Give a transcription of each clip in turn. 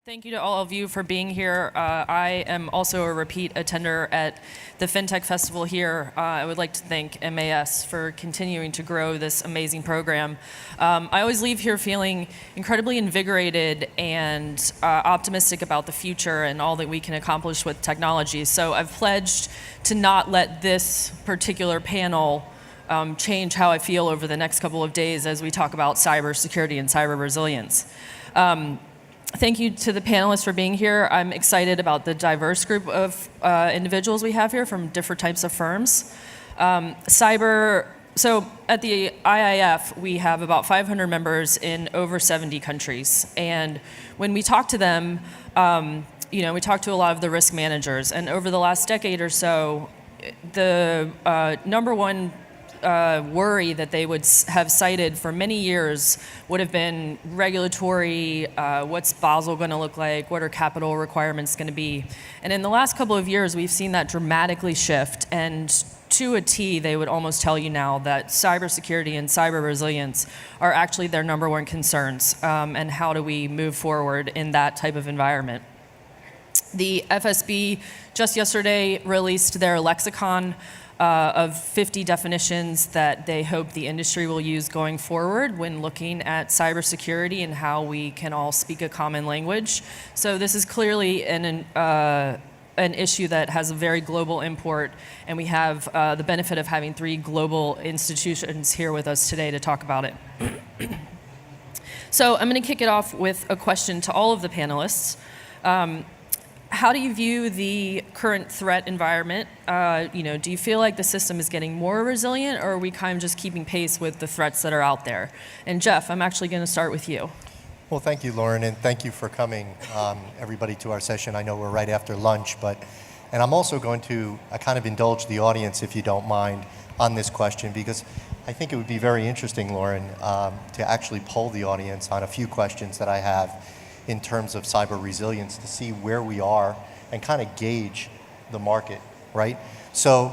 Thank you to all of you for being here. I am also a repeat attender at the FinTech Festival here. I would like to thank MAS for continuing to grow this amazing program. I always leave here feeling incredibly invigorated and optimistic about the future and all that we can accomplish with technology. So I've pledged to not let this particular panel change how I feel over the next couple of days as we talk about cybersecurity and cyber resilience. Thank you to the panelists for being here. I'm excited about the diverse group of individuals we have here from different types of firms. So at the IIF, we have about 500 members in over 70 countries. And when we talk to them, we talk to a lot of the risk managers. And over the last decade or so, the number one worry that they would have cited for many years would have been regulatory, what's Basel going to look like, what are capital requirements going to be. And in the last couple of years, we've seen that dramatically shift, and to a T, they would almost tell you now that cybersecurity and cyber resilience are actually their number one concerns, and how do we move forward in that type of environment. The FSB just yesterday released their lexicon of 50 definitions that they hope the industry will use going forward when looking at cybersecurity and how we can all speak a common language. So this is clearly an issue that has a very global import, and we have the benefit of having 3 global institutions here with us today to talk about it. So I'm going to kick it off with a question to all of the panelists. How do you view the current threat environment? Do you feel like the system is getting more resilient, or are we kind of just keeping pace with the threats that are out there? And Jeff, I'm actually going to start with you. Well, thank you, Lauren, and thank you for coming, everybody, to our session. I know we're right after lunch, and I'm also going to kind of indulge the audience, if you don't mind, on this question, because I think it would be very interesting, Lauren, to actually poll the audience on a few questions that I have in terms of cyber resilience to see where we are and kind of gauge the market, right? So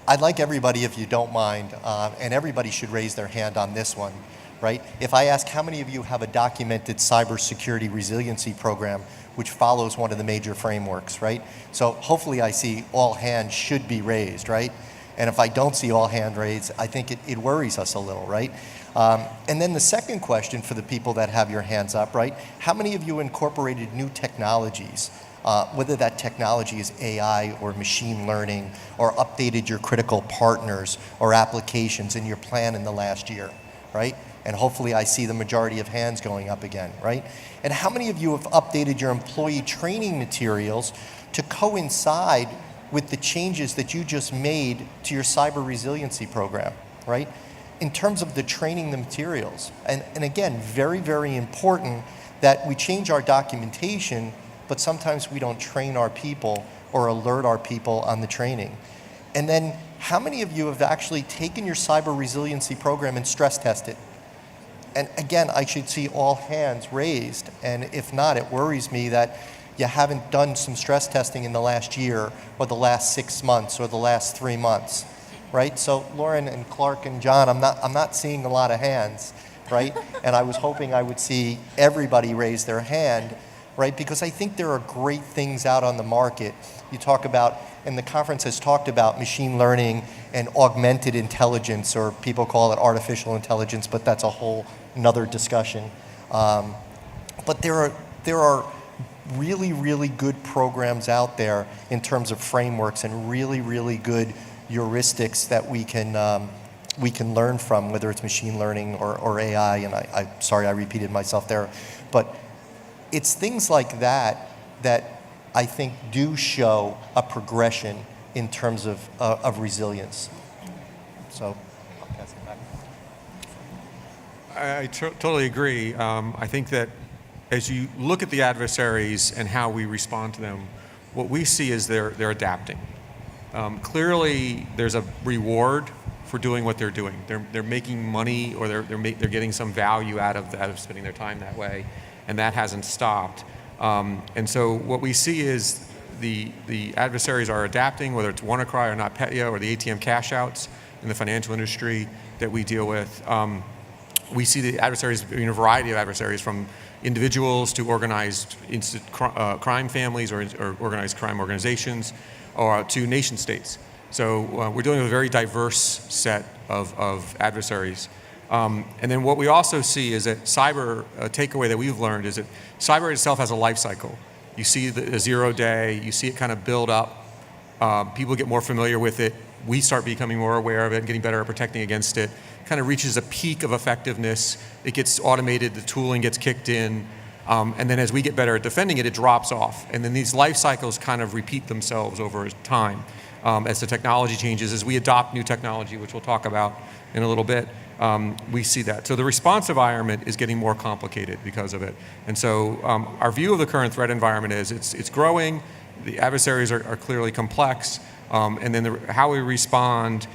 I'd like everybody, if you don't mind, and everybody should raise their hand on this one, right? If I ask how many of you have a documented cybersecurity resiliency program which follows one of the major frameworks, right? So hopefully I see all hands should be raised, right? And if I don't see all hands raised, I think it worries us a little, right? And then the second question for the people that have your hands up, right? How many of you incorporated new technologies, whether that technology is AI or machine learning, or updated your critical partners or applications in your plan in the last year, right? And hopefully I see the majority of hands going up again, right? And how many of you have updated your employee training materials to coincide with the changes that you just made to your cyber resiliency program, right? In terms of the training the materials. And again, very, very important that we change our documentation, but sometimes we don't train our people or alert our people on the training. And then how many of you have actually taken your cyber resiliency program and stress tested? And again, I should see all hands raised. And if not, it worries me that you haven't done some stress testing in the last year or the last 6 months or the last 3 months. Right? So Lauren and Clark and John, I'm not seeing a lot of hands, right? And I was hoping I would see everybody raise their hand, right? Because I think there are great things out on the market. You talk about, and the conference has talked about are learning and augmented intelligence, or people call it artificial intelligence, but that's a whole another discussion. But there are really, really good programs out there in terms of frameworks and really, really good heuristics that we can learn from, whether it's machine learning or AI, and I'm sorry I repeated myself there, but it's things like that that I think do show a progression in terms of resilience. So I'll pass it back. I totally agree. I think that as you look at the adversaries and how we respond to them, what we see is they're adapting. Clearly, there's a reward for doing what they're doing. They're making money, or they're getting some value out of spending their time that way, and that hasn't stopped. And so what we see is the adversaries are adapting, whether it's WannaCry or NotPetya or the ATM cash outs in the financial industry that we deal with. We see the adversaries being a variety of adversaries, from individuals to organized crime families or organized crime organizations, or to nation states. So we're dealing with a very diverse set of adversaries. And then what we also see is that cyber, a takeaway that we've learned is that cyber itself has a life cycle. You see the 0 day, you see it kind of build up. People get more familiar with it. We start becoming more aware of it and getting better at protecting against it. Kind of reaches a peak of effectiveness. It gets automated, the tooling gets kicked in. And then as we get better at defending it, it drops off. And then these life cycles kind of repeat themselves over time as the technology changes. As we adopt new technology, which we'll talk about in a little bit, we see that. So the response environment is getting more complicated because of it. And so our view of the current threat environment is it's growing. The adversaries are clearly complex. And then how we respond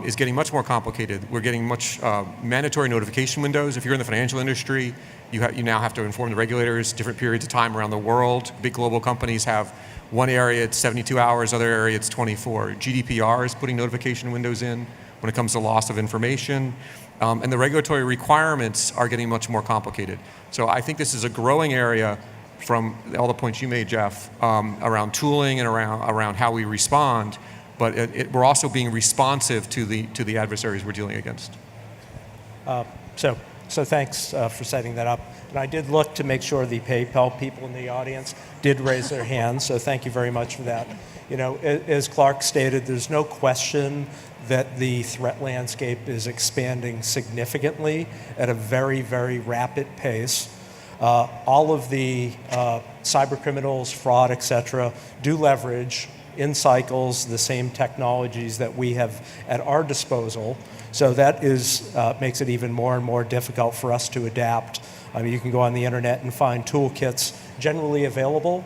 is getting much more complicated. We're getting much mandatory notification windows. If you're in the financial industry, you now have to inform the regulators different periods of time around the world. Big global companies have one area, it's 72 hours, other area, it's 24. GDPR is putting notification windows in when it comes to loss of information. And the regulatory requirements are getting much more complicated. So I think this is a growing area from all the points you made, Jeff, around tooling and around how we respond. But we're also being responsive to the adversaries we're dealing against. So thanks for setting that up. And I did look to make sure the PayPal people in the audience did raise their hands, so thank you very much for that. You know, as Clark stated, there's no question that the threat landscape is expanding significantly at a very, very rapid pace. All of the cyber criminals, fraud, et cetera, do leverage in cycles the same technologies that we have at our disposal. So that makes it even more and more difficult for us to adapt. I mean, you can go on the internet and find toolkits generally available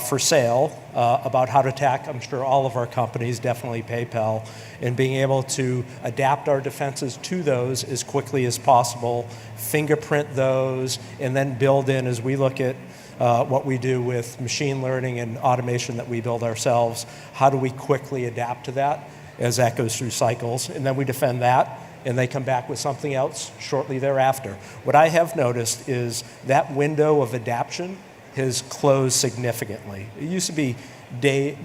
for sale about how to attack, I'm sure all of our companies, definitely PayPal, and being able to adapt our defenses to those as quickly as possible, fingerprint those, and then build in, as we look at what we do with machine learning and automation that we build ourselves, how do we quickly adapt to that as that goes through cycles, and then we defend that, and they come back with something else shortly thereafter. What I have noticed is that window of adaptation has closed significantly. It used to be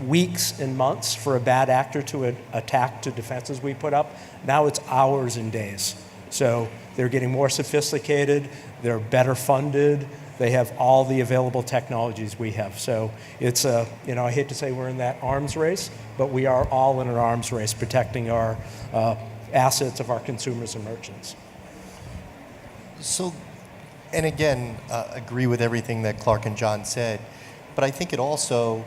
weeks and months for a bad actor to attack to defenses we put up. Now it's hours and days. So they're getting more sophisticated, they're better funded, they have all the available technologies we have. So it's I hate to say we're in that arms race, but we are all in an arms race protecting our assets of our consumers and merchants. So, and again, agree with everything that Clark and John said, but I think it also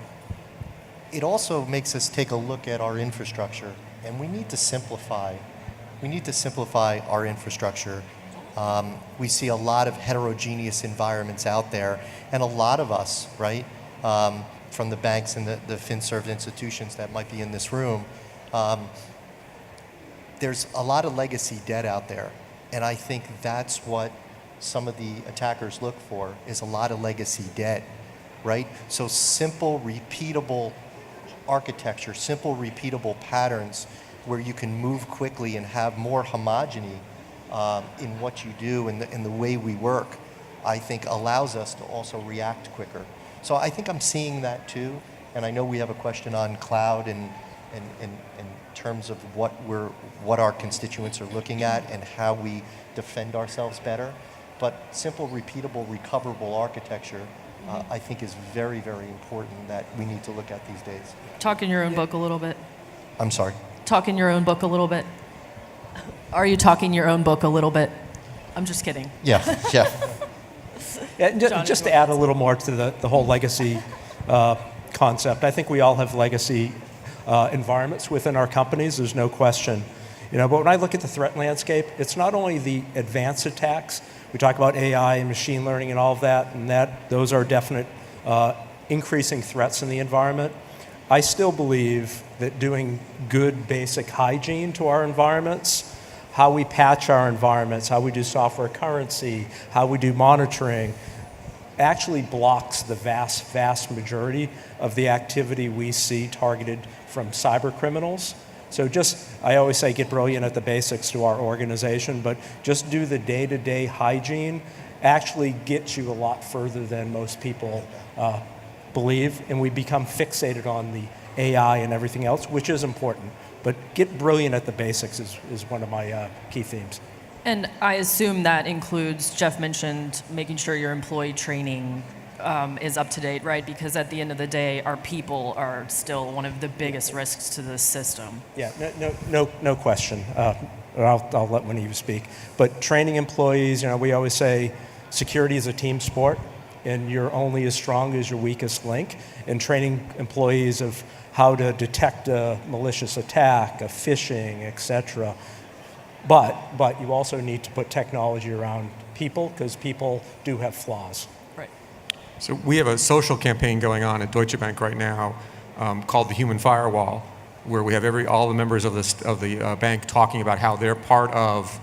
makes us take a look at our infrastructure, and we need to simplify. We need to simplify our infrastructure. We see a lot of heterogeneous environments out there, and a lot of us, right, from the banks and the FinServ institutions that might be in this room, there's a lot of legacy debt out there, and I think that's what some of the attackers look for, is a lot of legacy debt, right? So simple, repeatable architecture, simple, repeatable patterns where you can move quickly and have more homogeny in what you do and in the way we work, I think allows us to also react quicker. So I think I'm seeing that too, and I know we have a question on cloud and in terms of what our constituents are looking at and how we defend ourselves better. But simple, repeatable, recoverable architecture, I think is very, very important that we need to look at these days. Talk in your own book a little bit. I'm sorry? Talk in your own book a little bit. Are you talking your own book a little bit? I'm just kidding. Yeah. Just to add a little more to the whole legacy concept, I think we all have legacy environments within our companies, there's no question. But when I look at the threat landscape, it's not only the advanced attacks. We talk about AI and machine learning and all of that, and those are definite increasing threats in the environment. I still believe that doing good basic hygiene to our environments, how we patch our environments, how we do software currency, how we do monitoring, actually blocks the vast, vast majority of the activity we see targeted from cyber criminals. So I always say get brilliant at the basics to our organization, but just do the day-to-day hygiene actually gets you a lot further than most people believe, and we become fixated on the AI and everything else, which is important. But get brilliant at the basics is one of my key themes. And I assume that includes, Jeff mentioned, making sure your employee training is up to date, right? Because at the end of the day, our people are still one of the biggest risks to this system. Yeah, no question. I'll let one of you speak. But training employees, we always say security is a team sport, and you're only as strong as your weakest link. And training employees of how to detect a malicious attack, a phishing, etc. But you also need to put technology around people, because people do have flaws. Right. So we have a social campaign going on at Deutsche Bank right now called the Human Firewall, where we have all the members of the bank talking about how they're part of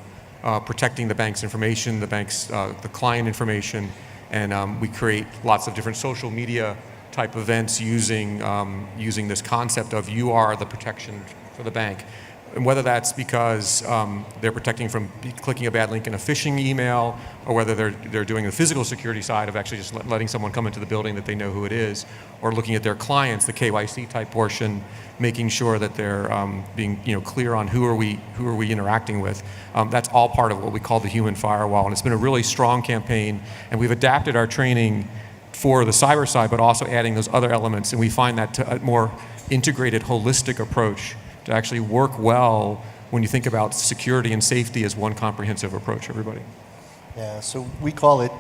protecting the bank's information, the client information, and we create lots of different social media type events using this concept of you are the protection for the bank. And whether that's because they're protecting from clicking a bad link in a phishing email, or whether they're doing the physical security side of actually just letting someone come into the building that they know who it is, or looking at their clients, the KYC type portion, making sure that they're being clear on who are we interacting with. That's all part of what we call the Human Firewall, and it's been a really strong campaign. And we've adapted our training for the cyber side, but also adding those other elements, and we find that a more integrated, holistic approach to actually work well when you think about security and safety as one comprehensive approach, everybody. Yeah, so we call it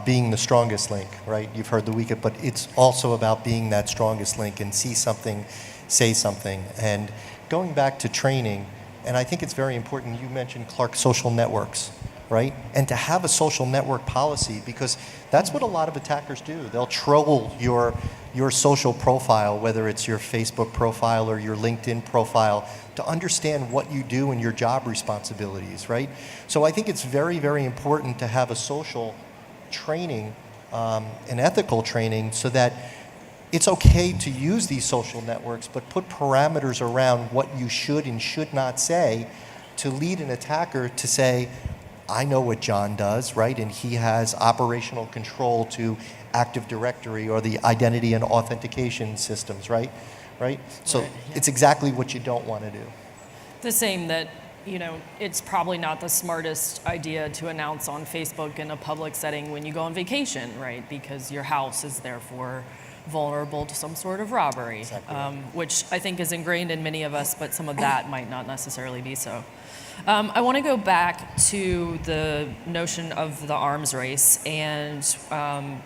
being the strongest link, right? You've heard the weekend, but it's also about being that strongest link and see something, say something. And going back to training, and I think it's very important, you mentioned, Clark, social networks, right? And to have a social network policy, because that's what a lot of attackers do. They'll troll your social profile, whether it's your Facebook profile or your LinkedIn profile, to understand what you do and your job responsibilities, right? So I think it's very, very important to have a social training, an ethical training, so that it's okay to use these social networks, but put parameters around what you should and should not say to lead an attacker to say, I know what John does, right? And he has operational control to Active Directory or the identity and authentication systems, right? So Right, yeah. It's exactly what you don't want to do. The same that, it's probably not the smartest idea to announce on Facebook in a public setting when you go on vacation, right? Because your house is therefore vulnerable to some sort of robbery, Exactly. Which I think is ingrained in many of us, but some of that might not necessarily be so. I want to go back to the notion of the arms race, and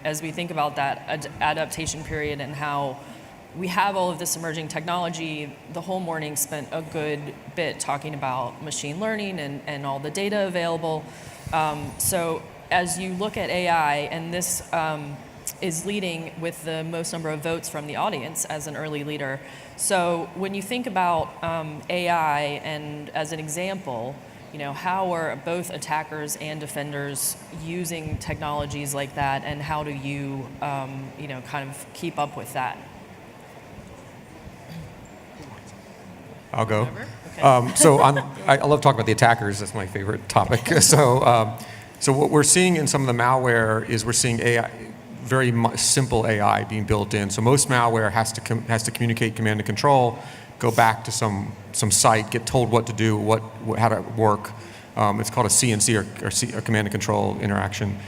as we think about that adaptation period and how we have all of this emerging technology, the whole morning spent a good bit talking about machine learning and all the data available. So as you look at AI, and this is leading with the most number of votes from the audience as an early leader. So when you think about AI, and as an example, how are both attackers and defenders using technologies like that, and how do you, kind of keep up with that? I'll go. Okay. So I love talking about the attackers. That's my favorite topic. So what we're seeing in some of the malware is we're seeing AI, very simple AI being built in. So most malware has to communicate command and control, go back to some site, get told what to do, how to work. It's called a CNC or command and control interaction.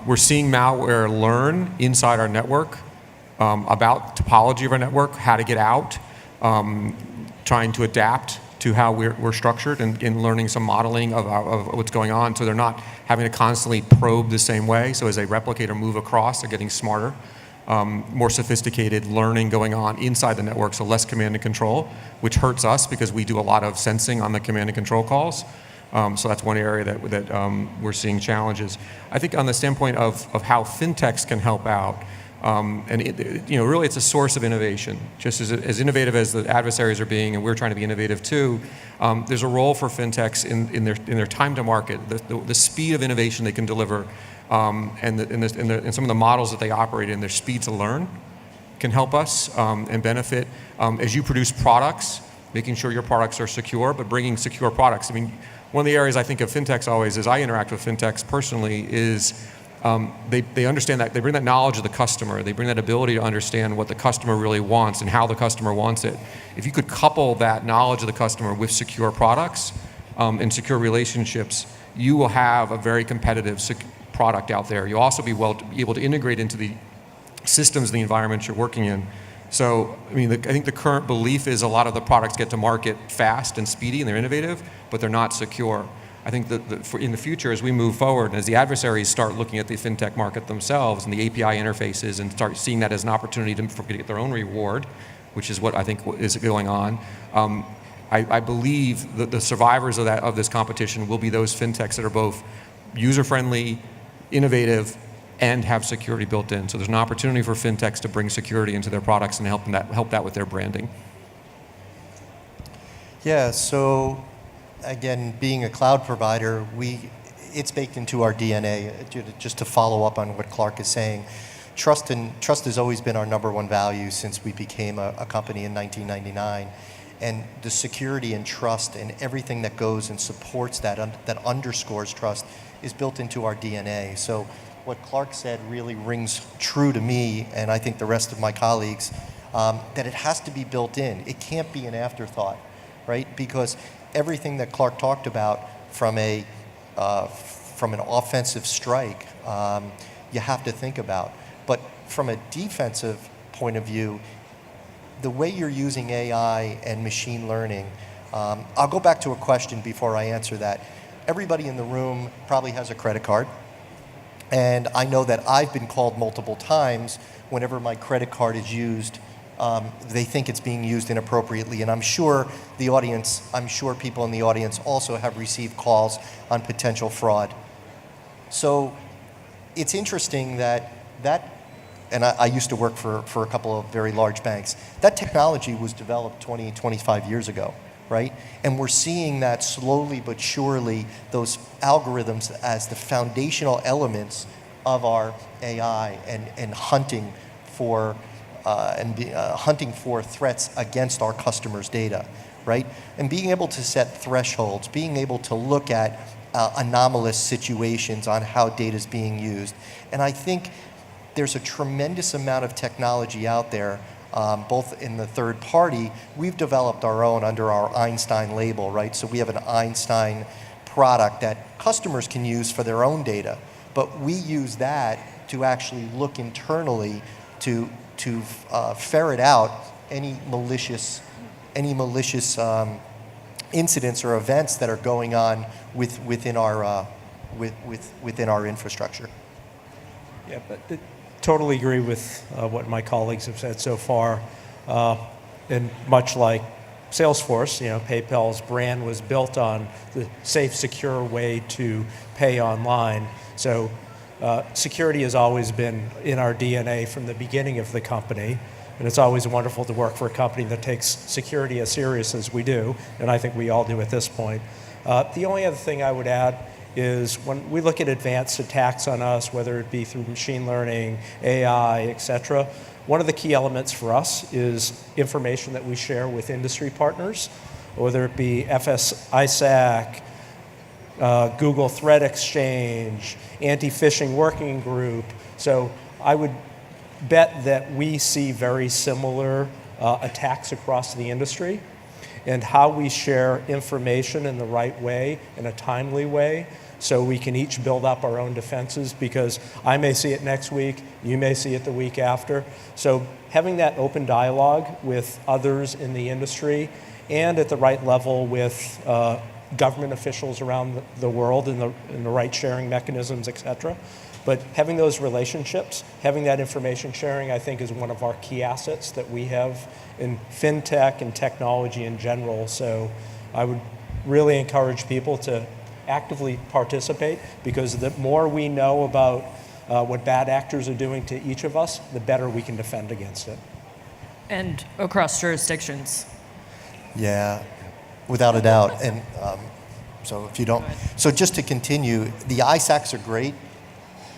We're seeing malware learn inside our network about topology of our network, how to get out, trying to adapt to how we're structured, and learning some modeling of what's going on, so they're not having to constantly probe the same way. So as they replicate or move across, they're getting smarter, more sophisticated learning going on inside the network, so less command and control, which hurts us because we do a lot of sensing on the command and control calls. So that's one area that we're seeing challenges. I think on the standpoint of how fintechs can help out, really it's a source of innovation. Just as innovative as the adversaries are being, and we're trying to be innovative too, there's a role for fintechs in their time to market, the speed of innovation they can deliver, and some of the models that they operate in, their speed to learn can help us and benefit. As you produce products, making sure your products are secure, but bringing secure products. I mean, one of the areas I think of fintechs always, as I interact with fintechs personally, is they understand that, they bring that knowledge of the customer, they bring that ability to understand what the customer really wants and how the customer wants it. If you could couple that knowledge of the customer with secure products and secure relationships, you will have a very competitive product out there. You'll also be able to integrate into the systems, the environments you're working in. So, I mean, I think the current belief is a lot of the products get to market fast and speedy and they're innovative, but they're not secure. I think that in the future, as we move forward, and as the adversaries start looking at the fintech market themselves and the API interfaces and start seeing that as an opportunity to get their own reward, which is what I think is going on, I believe that the survivors of this competition will be those fintechs that are both user-friendly, innovative, and have security built in. So there's an opportunity for fintechs to bring security into their products and help that with their branding. Yeah, so again, being a cloud provider, it's baked into our DNA. Just to follow up on what Clark is saying, trust has always been our number one value since we became a company in 1999. And the security and trust and everything that goes and supports that underscores trust is built into our DNA. So what Clark said really rings true to me, and I think the rest of my colleagues, that it has to be built in. It can't be an afterthought, right? Because everything that Clark talked about from an offensive strike, you have to think about. But from a defensive point of view, the way you're using AI and machine learning, I'll go back to a question before I answer that. Everybody in the room probably has a credit card. And I know that I've been called multiple times whenever my credit card is used. They think it's being used inappropriately. And I'm sure people in the audience also have received calls on potential fraud. So it's interesting that and I used to work for a couple of very large banks. That technology was developed 20, 25 years ago, right? And we're seeing that slowly but surely, those algorithms as the foundational elements of our AI and hunting for threats against our customers' data, right? And being able to set thresholds, being able to look at anomalous situations on how data is being used. And I think there's a tremendous amount of technology out there, both in the third party. We've developed our own under our Einstein label, right? So we have an Einstein product that customers can use for their own data, but we use that to actually look internally to ferret out any malicious incidents or events that are going on within our infrastructure. Yeah, but totally agree with what my colleagues have said so far. And much like Salesforce, PayPal's brand was built on the safe, secure way to pay online. So security has always been in our DNA from the beginning of the company. And it's always wonderful to work for a company that takes security as serious as we do, and I think we all do at this point. The only other thing I would add is when we look at advanced attacks on us, whether it be through machine learning, AI, et cetera, one of the key elements for us is information that we share with industry partners, whether it be ISAC, Google Threat Exchange, Anti-Phishing Working Group. So I would bet that we see very similar attacks across the industry, and how we share information in the right way, in a timely way, so we can each build up our own defenses, because I may see it next week, you may see it the week after. So having that open dialogue with others in the industry and at the right level with government officials around the world and the right sharing mechanisms, et cetera. But having those relationships, having that information sharing, I think is one of our key assets that we have in fintech and technology in general. So I would really encourage people to actively participate, because the more we know about what bad actors are doing to each of us, the better we can defend against it. And across jurisdictions. Yeah, without a doubt. And so if you don't, so just to continue, the ISACs are great,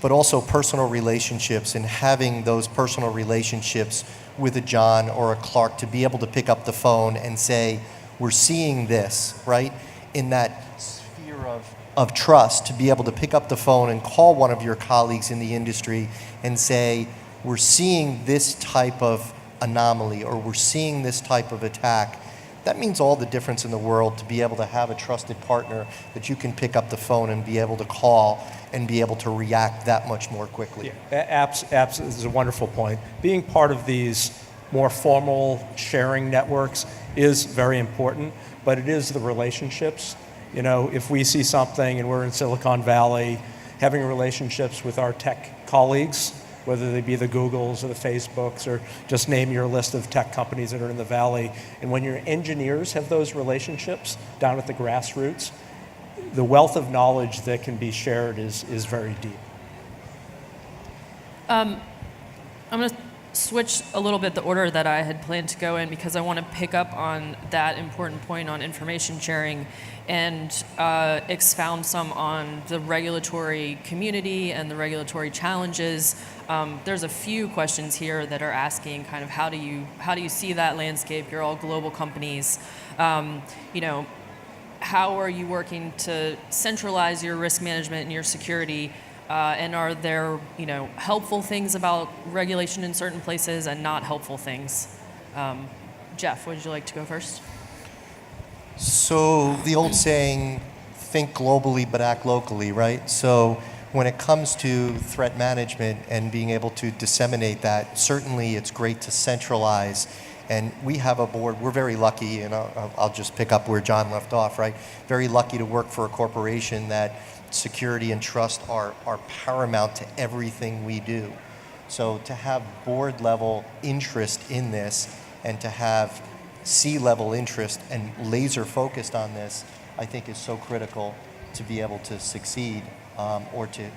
but also personal relationships, and having those personal relationships with a John or a Clark to be able to pick up the phone and say, we're seeing this, right, in that sphere of trust to be able to pick up the phone and call one of your colleagues in the industry and say, we're seeing this type of anomaly or we're seeing this type of attack. That means all the difference in the world to be able to have a trusted partner that you can pick up the phone and be able to call and be able to react that much more quickly. Yeah, apps is a wonderful point. Being part of these more formal sharing networks is very important, but it is the relationships. You know, if we see something and we're in Silicon Valley, having relationships with our tech colleagues, whether they be the Googles or the Facebooks or just name your list of tech companies that are in the Valley. And when your engineers have those relationships down at the grassroots, the wealth of knowledge that can be shared is very deep. I'm going to switch a little bit the order that I had planned to go in because I want to pick up on that important point on information sharing and expound some on the regulatory community and the regulatory challenges. There's a few questions here that are asking kind of how do you see that landscape? You're all global companies. You know, how are you working to centralize your risk management and your security? And are there, you know, helpful things about regulation in certain places and not helpful things? Jeff, would you like to go first? So the old saying, think globally but act locally, right? So when it comes to threat management and being able to disseminate that, certainly it's great to centralize. And we have a board, we're very lucky, and I'll just pick up where John left off, right? Very lucky to work for a corporation that security and trust are paramount to everything we do. So to have board level interest in this and to have C-level interest and laser focused on this, I think is so critical to be able to succeed or to,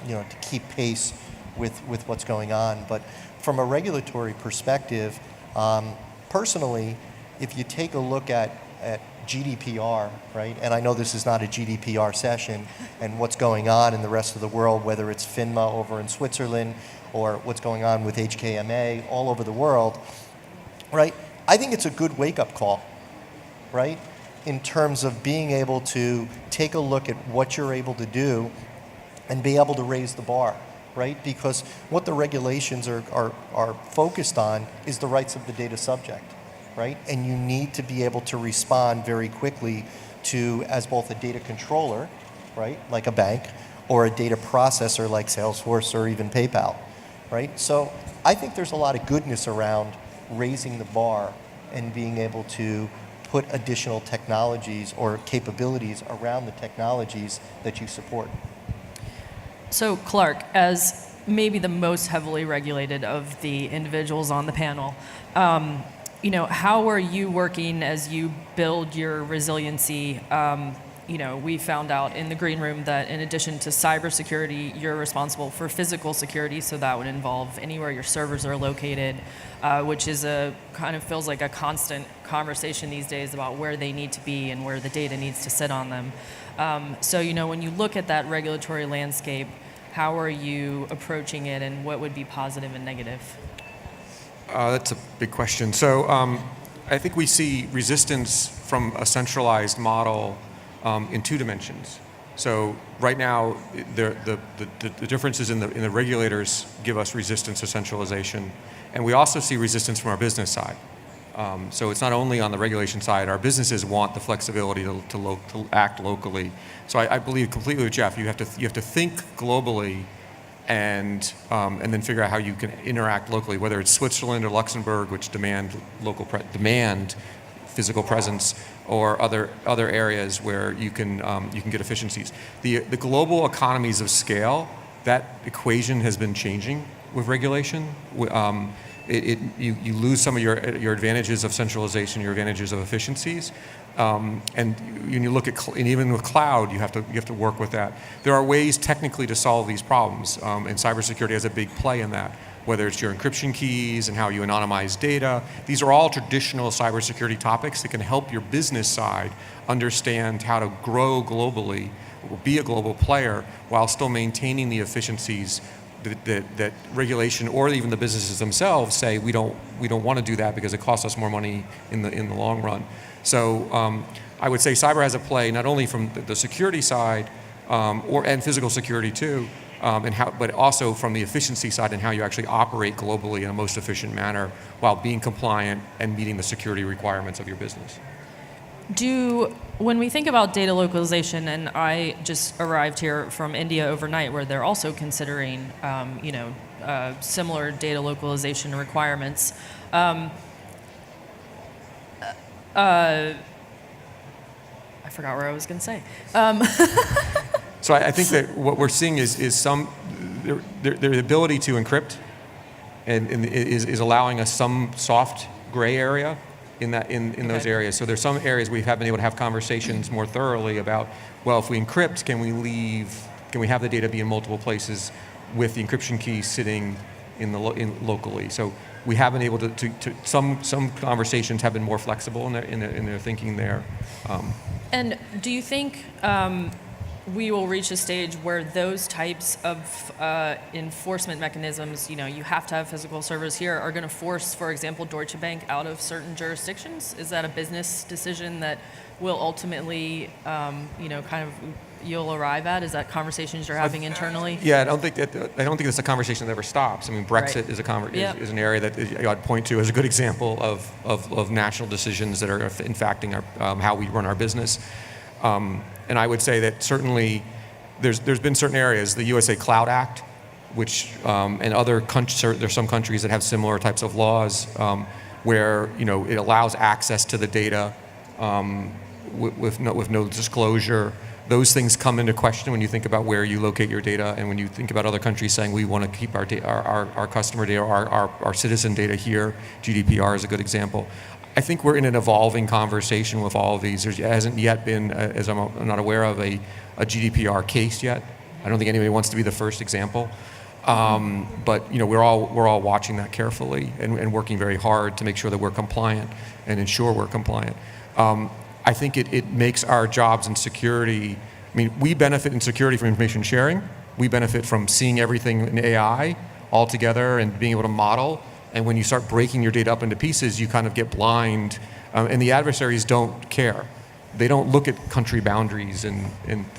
to keep pace with what's going on. But from a regulatory perspective, personally, if you take a look at GDPR, right? And I know this is not a GDPR session, and what's going on in the rest of the world, whether it's FINMA over in Switzerland or what's going on with HKMA all over the world, right? I think it's a good wake-up call, right? In terms of being able to take a look at what you're able to do and be able to raise the bar, right? Because what the regulations are focused on is the rights of the data subject, right? And you need to be able to respond very quickly to, as both a data controller, right, like a bank, or a data processor like Salesforce or even PayPal, right? So I think there's a lot of goodness around raising the bar and being able to put additional technologies or capabilities around the technologies that you support. So Clark, as maybe the most heavily regulated of the individuals on the panel, how are you working as you build your resiliency? We found out in the green room that in addition to cybersecurity, you're responsible for physical security, so that would involve anywhere your servers are located, which is feels like a constant conversation these days about where they need to be and where the data needs to sit on them. When you look at that regulatory landscape, how are you approaching it and what would be positive and negative? That's a big question. So I think we see resistance from a centralized model in two dimensions. So right now, the differences in the regulators give us resistance to centralization, and we also see resistance from our business side. So it's not only on the regulation side. Our businesses want the flexibility to act locally. So I believe completely with Jeff. You have to think globally, and then figure out how you can interact locally, whether it's Switzerland or Luxembourg, which demand physical presence, or other areas where you can get efficiencies. The global economies of scale, that equation has been changing with regulation. You lose some of your advantages of centralization, your advantages of efficiencies, and when you look at and even with cloud, you have to work with that. There are ways technically to solve these problems, and cybersecurity has a big play in that. Whether it's your encryption keys and how you anonymize data, these are all traditional cybersecurity topics that can help your business side understand how to grow globally, be a global player, while still maintaining the efficiencies that regulation or even the businesses themselves say we don't want to do that because it costs us more money in the long run. So I would say cyber has a play not only from the security side and physical security too, but also from the efficiency side and how you actually operate globally in a most efficient manner while being compliant and meeting the security requirements of your business. When we think about data localization, and I just arrived here from India overnight, where they're also considering, similar data localization requirements. I forgot where I was going to say. So I think that what we're seeing is their ability to encrypt, and is allowing us some soft gray area in those areas. So there's some areas we have been able to have conversations more thoroughly about, well, if we encrypt, can we have the data be in multiple places with the encryption key sitting in locally? So we have been able to some conversations have been more flexible in their thinking there. And do you think we will reach a stage where those types of enforcement mechanisms, you have to have physical servers here, are going to force, for example, Deutsche Bank out of certain jurisdictions? Is that a business decision that will ultimately, you'll arrive at? Is that conversations you're having internally? Yeah, I don't think it's a conversation that ever stops. I mean, Brexit is an area that I'd point to as a good example of national decisions that are impacting how we run our business. And I would say that certainly there's been certain areas, the USA Cloud Act, which and other countries, there's some countries that have similar types of laws where it allows access to the data with no disclosure. Those things come into question when you think about where you locate your data, and when you think about other countries saying we want to keep our customer data, our citizen data here. GDPR is a good example. I think we're in an evolving conversation with all of these. There hasn't yet been, as I'm not aware of, a GDPR case yet. I don't think anybody wants to be the first example. But we're all watching that carefully and working very hard to make sure that we're compliant and ensure we're compliant. I think it makes our jobs in security. I mean, we benefit in security from information sharing. We benefit from seeing everything in AI all together and being able to model. And when you start breaking your data up into pieces, you kind of get blind. And the adversaries don't care. They don't look at country boundaries and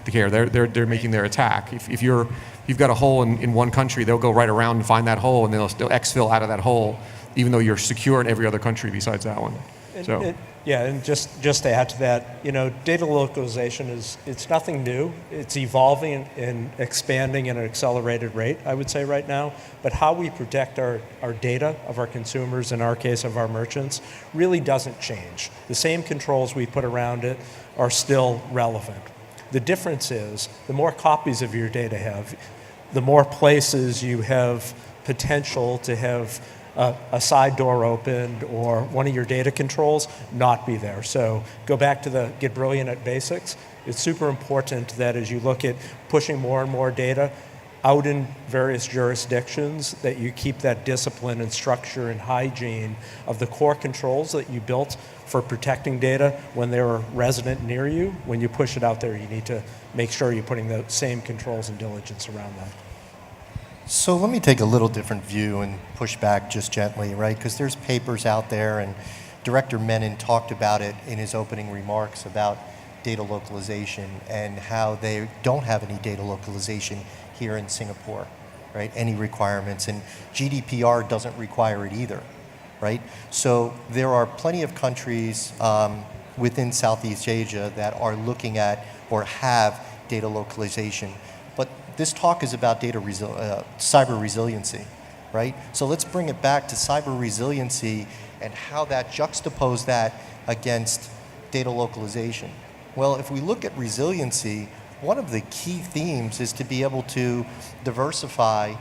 care. They're making their attack. If you've got a hole in one country, they'll go right around and find that hole, and they'll exfil out of that hole, even though you're secure in every other country besides that one. And just to add to that, data localization it's nothing new. It's evolving and expanding at an accelerated rate, I would say right now. But how we protect our data of our consumers, in our case of our merchants, really doesn't change. The same controls we put around it are still relevant. The difference is the more copies of your data have, the more places you have potential to have a side door opened or one of your data controls not be there. So go back to the get brilliant at basics. It's super important that as you look at pushing more and more data out in various jurisdictions, that you keep that discipline and structure and hygiene of the core controls that you built for protecting data when they're resident near you. When you push it out there, you need to make sure you're putting the same controls and diligence around that. So let me take a little different view and push back just gently, right? Because there's papers out there, and Director Menon talked about it in his opening remarks about data localization and how they don't have any data localization here in Singapore, right? Any requirements, and GDPR doesn't require it either, right? So there are plenty of countries within Southeast Asia that are looking at or have data localization. But this talk is about cyber resiliency, right? So let's bring it back to cyber resiliency and how that juxtapose that against data localization. Well, if we look at resiliency, one of the key themes is to be able to diversify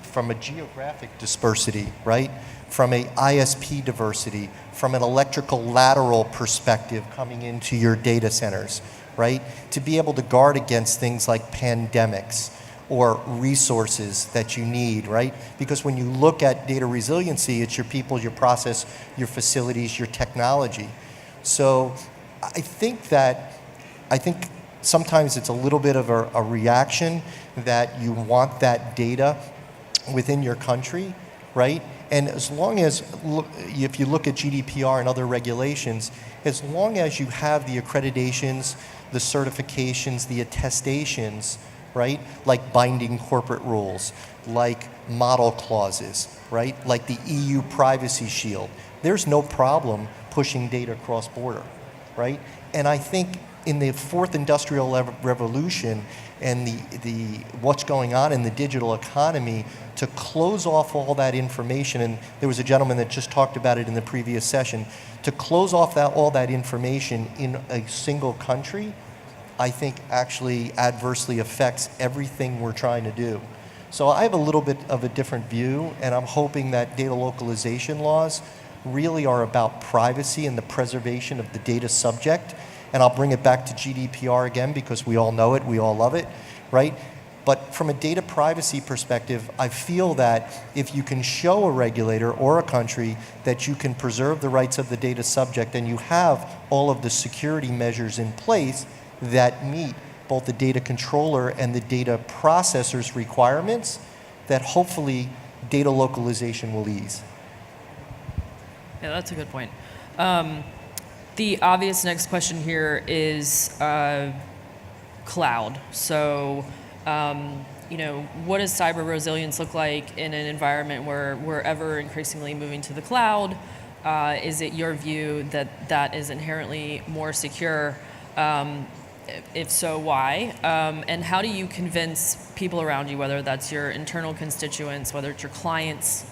from a geographic dispersity, right? From a ISP diversity, from an electrical lateral perspective coming into your data centers, right? To be able to guard against things like pandemics or resources that you need, right? Because when you look at data resiliency, it's your people, your process, your facilities, your technology. So I think sometimes it's a little bit of a reaction that you want that data within your country, right? And as long as, if you look at GDPR and other regulations, as long as you have the accreditations, the certifications, the attestations, right? Like binding corporate rules, like model clauses, right? Like the EU Privacy Shield. There's no problem pushing data cross-border, right? And I think in the fourth industrial revolution and the what's going on in the digital economy, to close off all that information, and there was a gentleman that just talked about it in the previous session, to close off all that information in a single country, I think actually adversely affects everything we're trying to do. So I have a little bit of a different view, and I'm hoping that data localization laws really are about privacy and the preservation of the data subject. And I'll bring it back to GDPR again because we all know it, we all love it, right? But from a data privacy perspective, I feel that if you can show a regulator or a country that you can preserve the rights of the data subject and you have all of the security measures in place that meet both the data controller and the data processor's requirements, that hopefully data localization will ease. Yeah, that's a good point. The obvious next question here is cloud. So, what does cyber resilience look like in an environment where we're ever increasingly moving to the cloud? Is it your view that that is inherently more secure? If so, why? And how do you convince people around you, whether that's your internal constituents, whether it's your clients,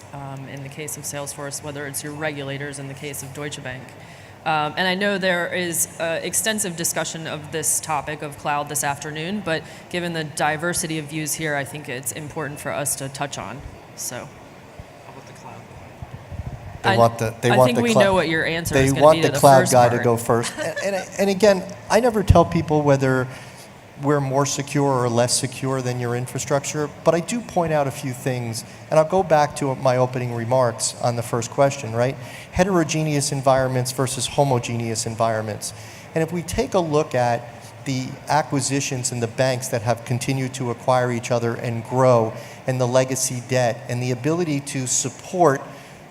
in the case of Salesforce, whether it's your regulators in the case of Deutsche Bank? And I know there is extensive discussion of this topic of cloud this afternoon, but given the diversity of views here, I think it's important for us to touch on. So, How about the cloud? I think we know what your answer is going to be to the They want the cloud first guy part. to go first. And again, I never tell people whether we're more secure or less secure than your infrastructure, but I do point out a few things, and I'll go back to my opening remarks on the first question, right? Heterogeneous environments versus homogeneous environments. And if we take a look at the acquisitions and the banks that have continued to acquire each other and grow, and the legacy debt, and the ability to support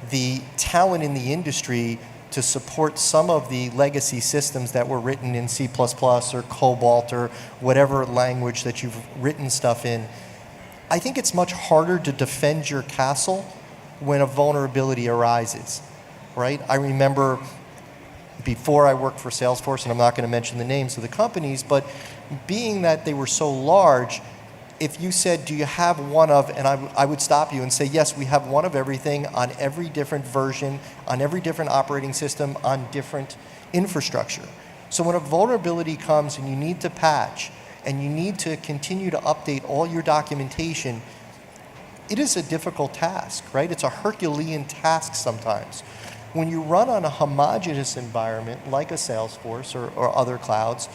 the talent in the industry to support some of the legacy systems that were written in C++ or COBOL or whatever language that you've written stuff in, I think it's much harder to defend your castle when a vulnerability arises, right? I remember before I worked for Salesforce, and I'm not going to mention the names of the companies, but being that they were so large, if you said, do you have one of, and I would stop you and say, yes, we have one of everything on every different version, on every different operating system, on different infrastructure. So when a vulnerability comes and you need to patch, and you need to continue to update all your documentation, it is a difficult task, right? It's a Herculean task sometimes. When you run on a homogeneous environment like a Salesforce or other clouds,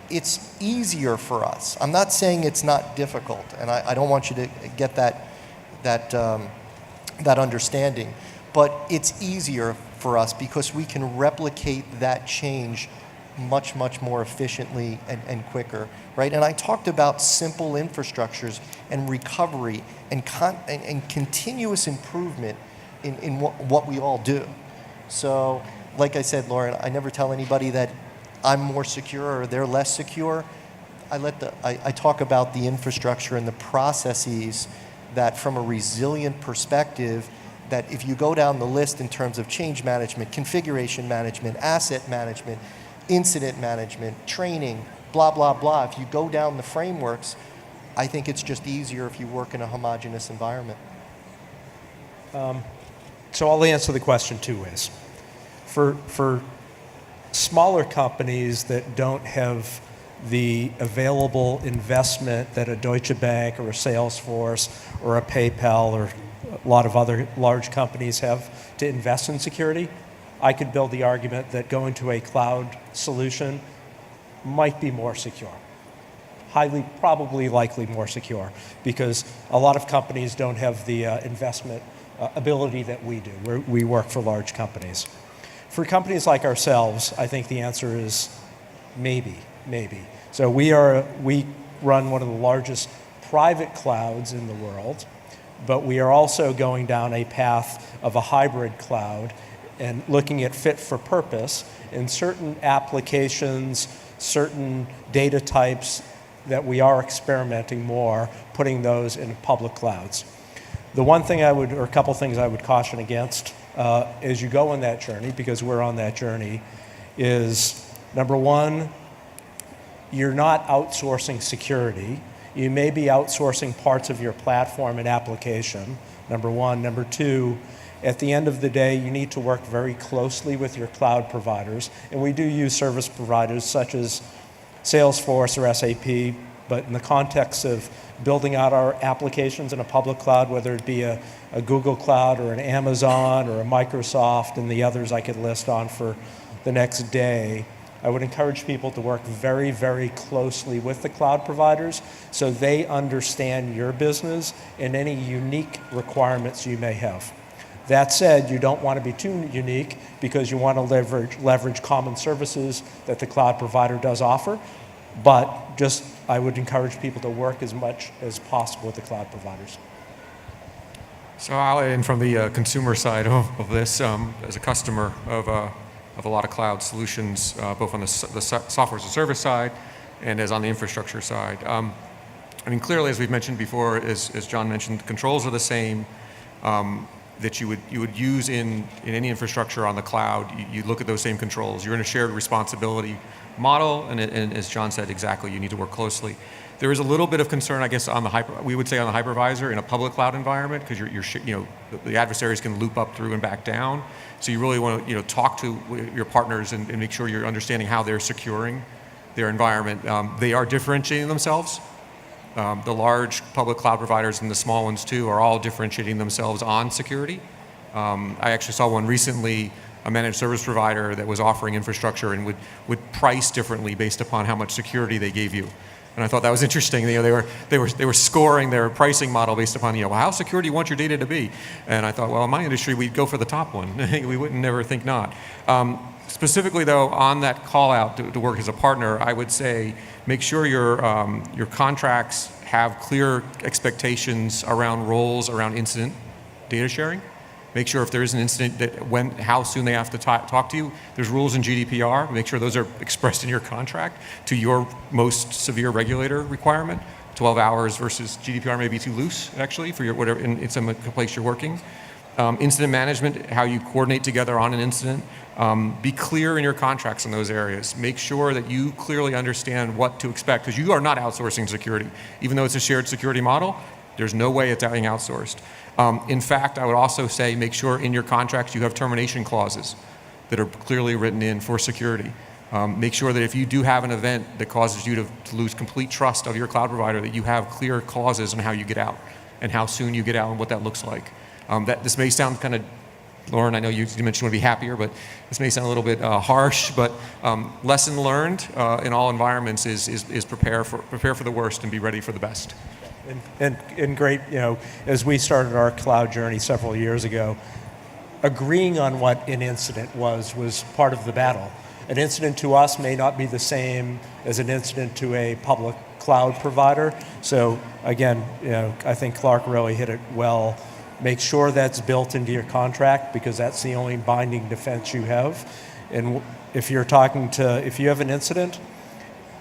it's easier for us. I'm not saying it's not difficult, and I don't want you to get that understanding, but it's easier for us because we can replicate that change much, much more efficiently and quicker, right? And I talked about simple infrastructures and recovery and continuous improvement in what we all do. So, like I said, Lauren, I never tell anybody that I'm more secure or they're less secure. I talk about the infrastructure and the processes that from a resilient perspective, that if you go down the list in terms of change management, configuration management, asset management, incident management, training, blah, blah, blah, if you go down the frameworks, I think it's just easier if you work in a homogeneous environment. So I'll answer the question two ways. For smaller companies that don't have the available investment that a Deutsche Bank or a Salesforce or a PayPal or a lot of other large companies have to invest in security, I could build the argument that going to a cloud solution might be more secure. Probably likely more secure, because a lot of companies don't have the investment ability that we do. We work for large companies. For companies like ourselves, I think the answer is maybe. So we run one of the largest private clouds in the world. but we are also going down a path of a hybrid cloud and looking at fit for purpose in certain applications, certain data types that we are experimenting more, putting those in public clouds. The one thing or a couple things I would caution against as you go on that journey, because we're on that journey, is number one, you're not outsourcing security. You may be outsourcing parts of your platform and application, number one. Number two, at the end of the day, you need to work very closely with your cloud providers. And we do use service providers such as Salesforce or SAP, but in the context of building out our applications in a public cloud, whether it be a Google Cloud or an Amazon or a Microsoft and the others I could list on for the next day, I would encourage people to work very, very closely with the cloud providers so they understand your business and any unique requirements you may have. That said, you don't want to be too unique because you want to leverage common services that the cloud provider does offer, but just I would encourage people to work as much as possible with the cloud providers. So I'll add in from the consumer side of this, as a customer of a lot of cloud solutions, both on the software as a service side and as on the infrastructure side. I mean, clearly, as we've mentioned before, as John mentioned, the controls are the same that you would use in any infrastructure on the cloud. You look at those same controls. You're in a shared responsibility model, and as John said, exactly, you need to work closely. There is a little bit of concern, I guess, on the we would say on the hypervisor in a public cloud environment, because the adversaries can loop up through and back down. So you really want to talk to your partners and make sure you're understanding how they're securing their environment. They are differentiating themselves. The large public cloud providers and the small ones too are all differentiating themselves on security. I actually saw one recently, a managed service provider that was offering infrastructure and would price differently based upon how much security they gave you. And I thought that was interesting. They were scoring their pricing model based upon how secure do you want your data to be? And I thought, well, in my industry, we'd go for the top one. We wouldn't never think not. Specifically, though, on that call out to work as a partner, I would say make sure your contracts have clear expectations around roles, around incident data sharing. Make sure if there is an incident that how soon they have to talk to you. There's rules in GDPR. Make sure those are expressed in your contract to your most severe regulator requirement. 12 hours versus GDPR may be too loose, actually, for your whatever in some place you're working. Incident management, how you coordinate together on an incident. Be clear in your contracts in those areas. Make sure that you clearly understand what to expect, because you are not outsourcing security. Even though it's a shared security model, there's no way it's being outsourced. In fact, I would also say make sure in your contracts you have termination clauses that are clearly written in for security. Make sure that if you do have an event that causes you to lose complete trust of your cloud provider, that you have clear clauses on how you get out and how soon you get out and what that looks like. This may sound kind of, Lauren, I know you mentioned you want to be happier, but this may sound a little bit harsh, but lesson learned in all environments is prepare for the worst and be ready for the best. And great, as we started our cloud journey several years ago, agreeing on what an incident was part of the battle. An incident to us may not be the same as an incident to a public cloud provider. So again, I think Clark really hit it well. Make sure that's built into your contract, because that's the only binding defense you have. And if you have an incident,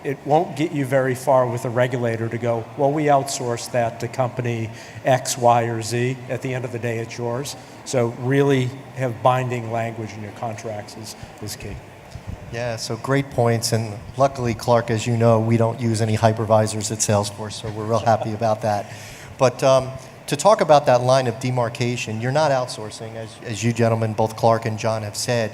it won't get you very far with a regulator to go, well, we outsourced that to company X, Y, or Z. At the end of the day, it's yours. So really have binding language in your contracts is key. Yeah, so great points. And luckily, Clark, as you know, we don't use any hypervisors at Salesforce, so we're real happy about that. But to talk about that line of demarcation, you're not outsourcing, as you gentlemen, both Clark and John have said,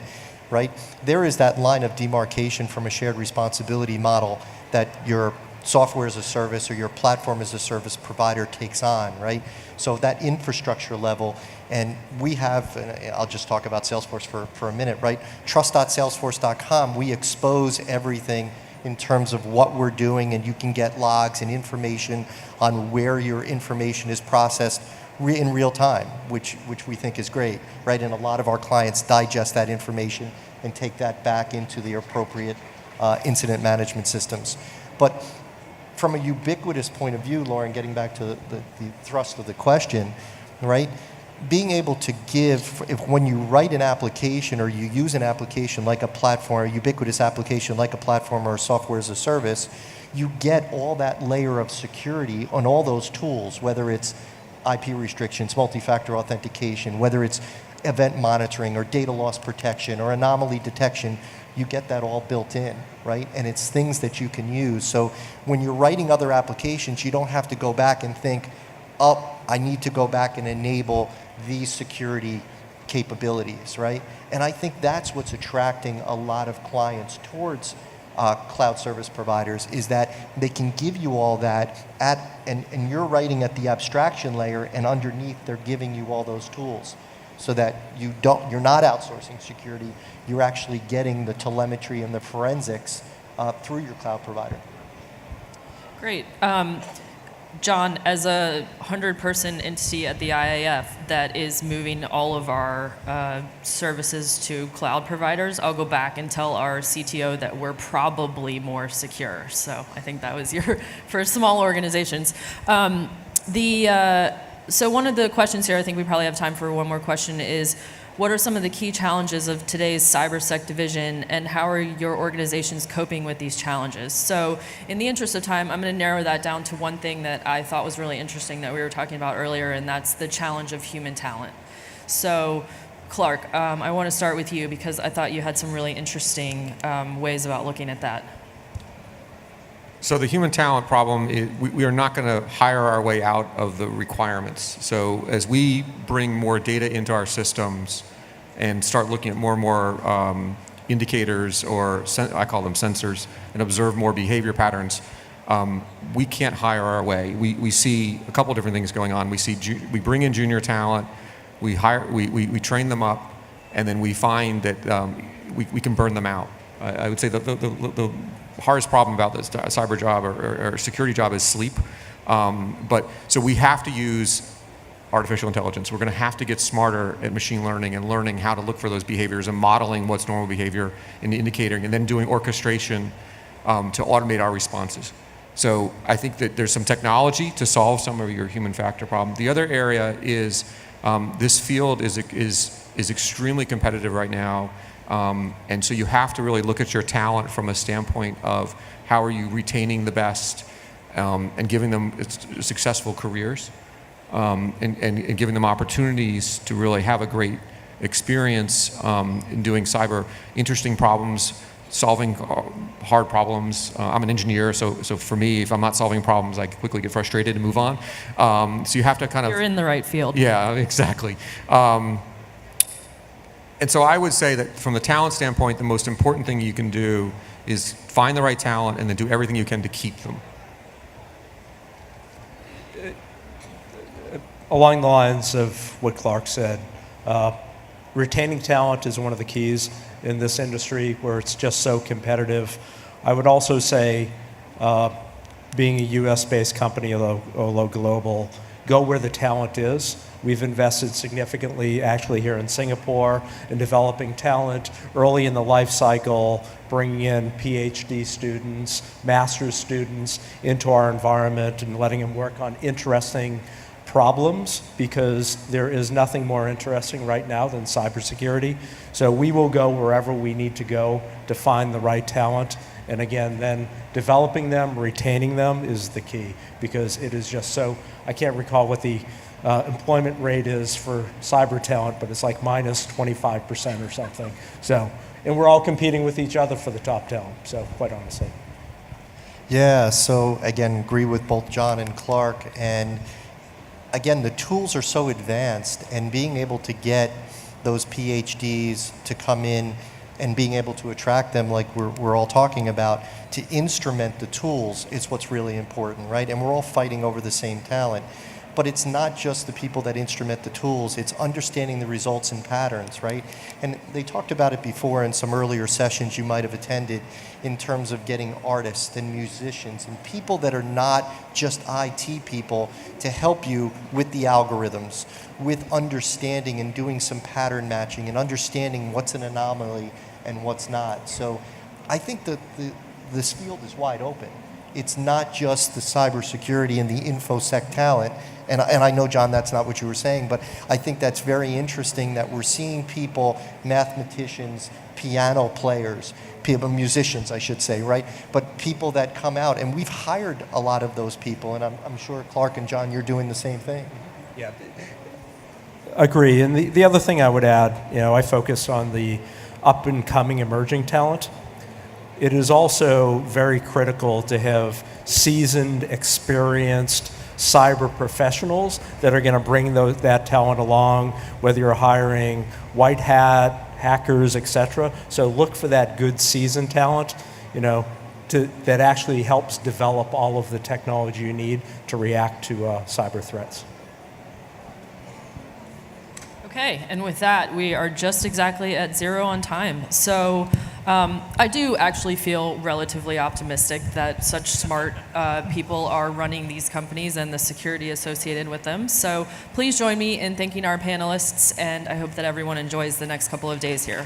right? There is that line of demarcation from a shared responsibility model that your software as a service or your platform as a service provider takes on, right? So that infrastructure level, and we have, and I'll just talk about Salesforce for a minute, right? Trust.salesforce.com, we expose everything in terms of what we're doing, and you can get logs and information on where your information is processed in real time, which we think is great, right? And a lot of our clients digest that information and take that back into the appropriate incident management systems. But from a ubiquitous point of view, Lauren, getting back to the thrust of the question, right? Being able to give, when you write an application or you use an application like a platform, a ubiquitous application like a platform or a software as a service, you get all that layer of security on all those tools, whether it's IP restrictions, multi-factor authentication, whether it's event monitoring or data loss protection or anomaly detection, you get that all built in, right? And it's things that you can use. So when you're writing other applications, you don't have to go back and think, oh, I need to go back and enable these security capabilities, right? And I think that's what's attracting a lot of clients towards cloud service providers, is that they can give you all that and you're writing at the abstraction layer, and underneath they're giving you all those tools, so that you're not outsourcing security, you're actually getting the telemetry and the forensics through your cloud provider. Great. John, as a 100-person entity at the IAF that is moving all of our services to cloud providers, I'll go back and tell our CTO that we're probably more secure. So I think that was your, for small organizations. So one of the questions here, I think we probably have time for one more question, is what are some of the key challenges of today's cybersec division, and how are your organizations coping with these challenges? So in the interest of time, I'm going to narrow that down to one thing that I thought was really interesting that we were talking about earlier, and that's the challenge of human talent. So Clark, I want to start with you because I thought you had some really interesting ways about looking at that. So the human talent problem, we are not going to hire our way out of the requirements. So as we bring more data into our systems and start looking at more and more indicators, or I call them sensors, and observe more behavior patterns, we can't hire our way. We see a couple different things going on. We bring in junior talent, we train them up, and then we find that we can burn them out. I would say the hardest problem about this cyber job or security job is sleep. So we have to use artificial intelligence. We're going to have to get smarter at machine learning and learning how to look for those behaviors and modeling what's normal behavior and indicating, and then doing orchestration to automate our responses. So I think that there's some technology to solve some of your human factor problem. The other area is this field is extremely competitive right now. And so you have to really look at your talent from a standpoint of how are you retaining the best and giving them successful careers and giving them opportunities to really have a great experience in doing cyber, interesting problems, solving hard problems. I'm an engineer, so for me, if I'm not solving problems, I quickly get frustrated and move on. So you have to kind of... You're in the right field. Yeah, exactly. And so I would say that from the talent standpoint, the most important thing you can do is find the right talent and then do everything you can to keep them. Along the lines of what Clark said, retaining talent is one of the keys in this industry where it's just so competitive. I would also say, being a US-based company, although global, go where the talent is. We've invested significantly actually here in Singapore in developing talent early in the life cycle, bringing in PhD students, master's students into our environment and letting them work on interesting problems, because there is nothing more interesting right now than cybersecurity. So we will go wherever we need to go to find the right talent. And again, then developing them, retaining them is the key, because it is just so, I can't recall what the employment rate is for cyber talent, but it's like minus 25% or something. So, and we're all competing with each other for the top talent, so quite honestly. Yeah, so again, agree with both John and Clark. And again, the tools are so advanced, and being able to get those PhDs to come in and being able to attract them, like we're all talking about, to instrument the tools is what's really important, right? And we're all fighting over the same talent. But it's not just the people that instrument the tools, it's understanding the results and patterns, right? And they talked about it before in some earlier sessions you might have attended, in terms of getting artists and musicians and people that are not just IT people to help you with the algorithms, with understanding and doing some pattern matching and understanding what's an anomaly and what's not. So I think that this field is wide open. it's not just the cybersecurity and the InfoSec talent. And I know, John, that's not what you were saying, but I think that's very interesting that we're seeing people, mathematicians, piano players, people, musicians, I should say, right? But people that come out, and we've hired a lot of those people, and I'm sure Clark and John, you're doing the same thing. Yeah, agree. And the other thing I would add, I focus on the up and coming emerging talent. It is also very critical to have seasoned, experienced cyber professionals that are going to bring that talent along, whether you're hiring white hat, hackers, etc. So look for that good seasoned talent, that actually helps develop all of the technology you need to react to cyber threats. Okay, and with that, we are just exactly at 0 on time. So I do actually feel relatively optimistic that such smart people are running these companies and the security associated with them. So please join me in thanking our panelists, and I hope that everyone enjoys the next couple of days here.